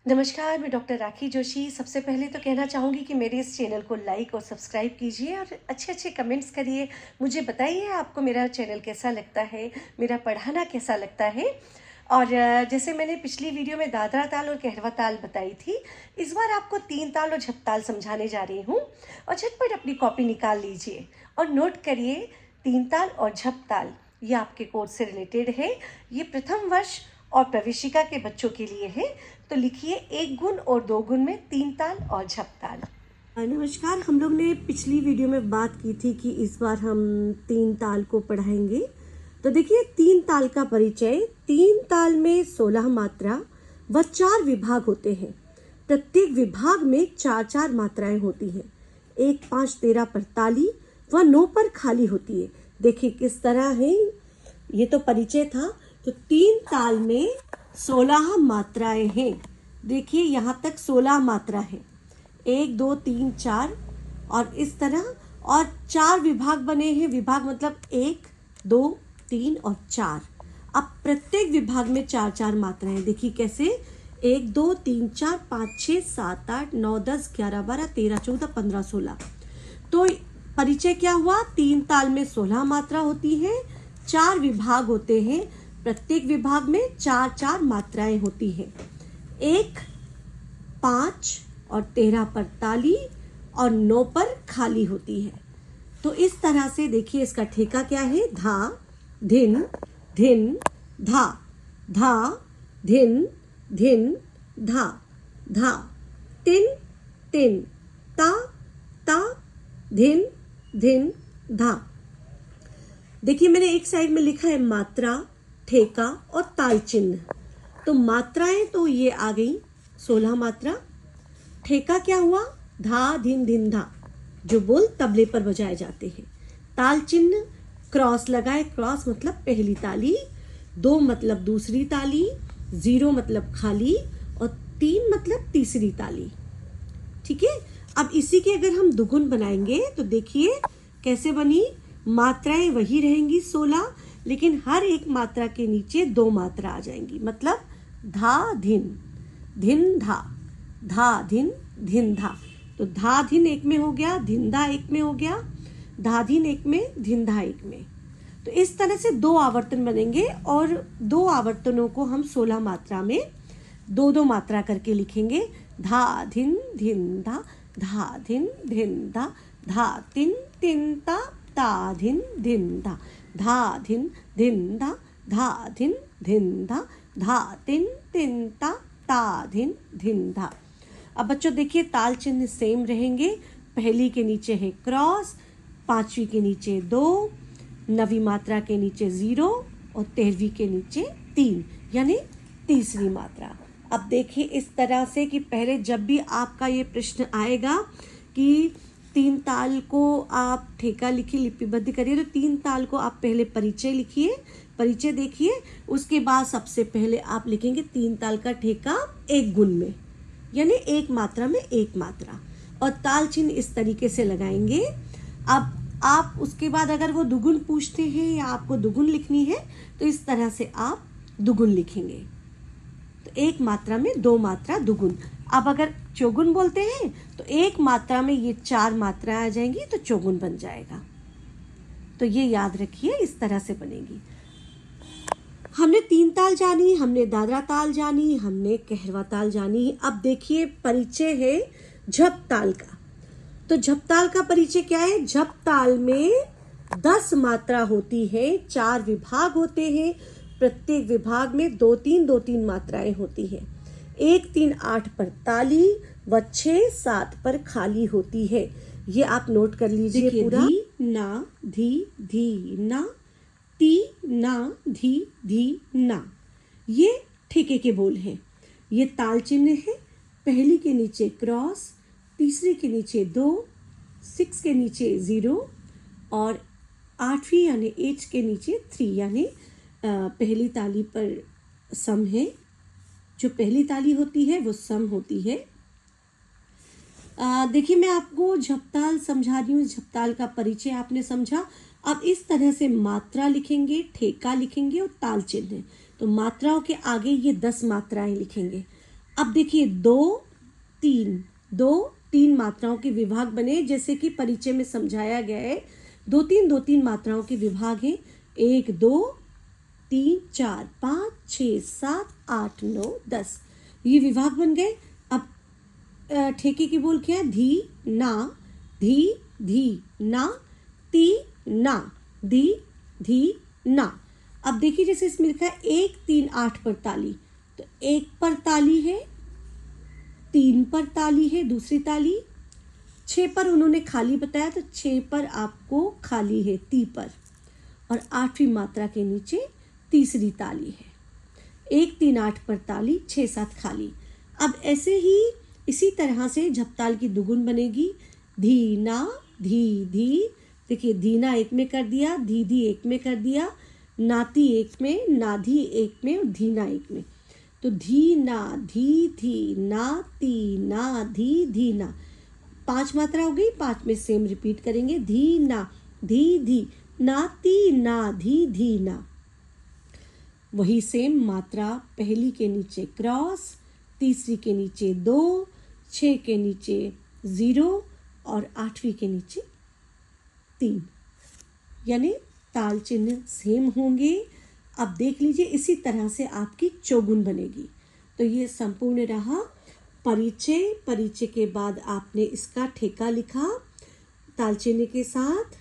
नमस्कार, मैं डॉक्टर राखी जोशी। सबसे पहले तो कहना चाहूँगी कि मेरे इस चैनल को लाइक और सब्सक्राइब कीजिए और अच्छे-अच्छे कमेंट्स करिए। मुझे बताइए आपको मेरा चैनल कैसा लगता है, मेरा पढ़ाना कैसा लगता है। और जैसे मैंने पिछली वीडियो में दादरा ताल और कहरवा ताल बताई थी, इस बार आपको तीन ताल और झपताल समझाने जा रही हूँ। और झटपट अपनी कॉपी निकाल लीजिए और नोट करिए तीन ताल और झपताल। ये आपके कोर्स से रिलेटेड है। ये प्रथम वर्ष और प्रवेशिका के बच्चों के लिए है। तो लिखिए एक गुण और दो गुण में तीन ताल और झपताल। नमस्कार, हम लोग ने पिछली वीडियो में बात की थी कि इस बार हम तीन ताल को पढ़ाएंगे। तो देखिए तीन ताल का परिचय। तीन ताल में 16 मात्रा व 4 विभाग होते हैं। प्रत्येक विभाग में 4-4 मात्राएं होती हैं। 1, 5, 13 पर ताली व 9 पर खाली होती है। देखिए किस तरह है, ये तो परिचय था। तो तीन ताल में 16 मात्राएं हैं। देखिए यहाँ तक 16 मात्रा है, 1, 2, 3, 4 और इस तरह। और 4 विभाग बने हैं। विभाग मतलब 1, 2, 3 और 4। अब प्रत्येक विभाग में 4-4 मात्राएं। देखिए कैसे, 1, 2, 3, 4, 5, 6, 7, 8, 9, 10, 11, 12, 13, 14, 15, 16। तो परिचय क्या हुआ, तीन ताल में 16 मात्रा होती है, 4 विभाग होते हैं। प्रत्येक विभाग में 4-4 मात्राएं होती हैं। 1, 5 और 13 पर ताली और 9 पर खाली होती है। तो इस तरह से देखिए इसका ठेका क्या है, धा धिन धिन धा, धा धिन धिन धा, धा तिन तिन ता ता धिन धिन धा। देखिए मैंने एक साइड में लिखा है मात्रा, ठेका और ताल चिन्ह। तो मात्राएं तो ये आ गई 16 मात्रा। ठेका क्या हुआ, धा धिन धिन धा, जो बोल तबले पर बजाए जाते हैं। ताल चिन्ह, क्रॉस लगाए, क्रॉस मतलब पहली ताली, 2 मतलब दूसरी ताली, 0 मतलब खाली और 3 मतलब तीसरी ताली। ठीक है। अब इसी के अगर हम दुगुन बनाएंगे तो देखिए कैसे बनी। मात्राएं वही रहेंगी 16, लेकिन हर एक मात्रा के नीचे 2 मात्रा आ जाएंगी। मतलब धा धिन धिन धा, धा धिन धिन धा। तो धा धिन एक में हो गया, धिन धा एक में हो गया, धा धिन एक में, धिन धा एक में। तो इस तरह से 2 आवर्तन बनेंगे और 2 आवर्तनों को हम 16 मात्रा में 2-2 मात्रा करके लिखेंगे। धा धिन धिन धा, धा धिन धिन धा, धा तिन तिन ता, ता धिन धिन धा, धा धिन धिन धा, धा धिन धिन धा, धा तिन तिन ता, ता धिन धिन धा। अब बच्चों देखिए ताल चिन्ह सेम रहेंगे। पहली के नीचे है क्रॉस, 5वीं के नीचे 2, 9वीं मात्रा के नीचे 0 और 13वीं के नीचे 3, यानी तीसरी मात्रा। अब देखिए इस तरह से कि पहले जब भी आपका ये प्रश्न आएगा कि तीन ताल को आप ठेका लिखिए, लिपिबद्ध करिए, तो तीन ताल को आप पहले परिचय लिखिए, परिचय देखिए। उसके बाद सबसे पहले आप लिखेंगे तीन ताल का ठेका एक गुण में, यानी एक मात्रा में एक मात्रा, और ताल चिन्ह इस तरीके से लगाएंगे। अब आप उसके बाद अगर वो दुगुन पूछते हैं या आपको दुगुन लिखनी है तो इस तरह से आप दुगुन लिखेंगे। तो एक मात्रा में 2 मात्रा दुगुन। अब अगर चौगुन बोलते हैं तो एक मात्रा में ये 4 मात्राएं आ जाएंगी तो चौगुन बन जाएगा। तो ये याद रखिए, इस तरह से बनेगी। हमने तीन ताल जानी, हमने दादरा ताल जानी, हमने कहरवा ताल जानी। अब देखिए परिचय है झप ताल का। तो झप ताल का परिचय क्या है, झप ताल में 10 मात्रा होती है, 4 विभाग होते हैं। प्रत्येक विभाग में 2-3 मात्राएं होती हैं। 1, 3, 8 पर ताली व 6, 7 पर खाली होती है। ये आप नोट कर लीजिए पूरा। धी ना धी धी ना, ती ना धी धी ना, ये ठेके के बोल हैं। ये ताल चिन्ह है। पहली के नीचे क्रॉस, तीसरे के नीचे 2, 6 के नीचे 0 और 8वीं यानी 8 के नीचे 3, यानी पहली ताली पर सम है। जो पहली ताली होती है वो सम होती है। देखिए मैं आपको झपताल समझा रही हूँ। झपताल का परिचय आपने समझा। अब इस तरह से मात्रा लिखेंगे, ठेका लिखेंगे और ताल चिन्ह। तो मात्राओं के आगे ये 10 मात्राएं लिखेंगे। अब देखिए दो तीन मात्राओं के विभाग बने, जैसे कि परिचय में समझाया गया है। दो तीन मात्राओं के विभाग हैं। 1 2 3 4 5 6 7 8 9 10, ये विभाग बन गए। अब ठेके की बोल क्या है? धी ना, धी धी ना, ती ना, धी धी ना। अब देखिए जैसे इसमें लिखा है 1 3 8 पर ताली, तो 1 पर ताली है, 3 पर ताली है दूसरी ताली, 6 पर उन्होंने खाली बताया तो 6 पर आपको खाली है ती पर, और 8वीं मात्रा के नीचे तीसरी ताली है। 1 3 8 पर ताली, 6 7 खाली। अब ऐसे ही इसी तरह से झपताल की दुगुन बनेगी। धी ना, धी धी, देखिए धीना एक में कर दिया, धी धी एक में कर दिया, नाती एक में, नाधी एक में और धीना एक में। तो धी ना, धी धी, नाती ना, धी धीना। 5 मात्रा हो गई, 5 में सेम रिपीट करेंगे। धी ना, धी धी, नाती ना, धी धीना। वही सेम मात्रा पहली के नीचे क्रॉस, तीसरी के नीचे 2, 6 के नीचे 0 और 8वीं के नीचे 3, यानी ताल चिन्ह सेम होंगे। अब देख लीजिए इसी तरह से आपकी चौगुन बनेगी। तो ये संपूर्ण रहा परिचय। परिचय के बाद आपने इसका ठेका लिखा ताल चिन्ह के साथ,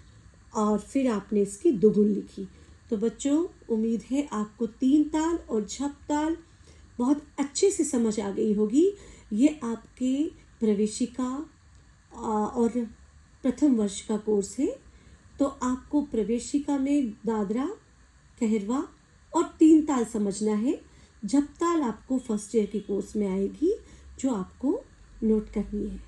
और फिर आपने इसकी दुगुन लिखी। तो बच्चों उम्मीद है आपको 3 ताल और झप ताल बहुत अच्छे से समझ आ गई होगी। ये आपके प्रवेशिका और प्रथम वर्ष का कोर्स है। तो आपको प्रवेशिका में दादरा, कहरवा और 3 ताल समझना है। झप ताल आपको फर्स्ट ईयर के कोर्स में आएगी, जो आपको नोट करनी है।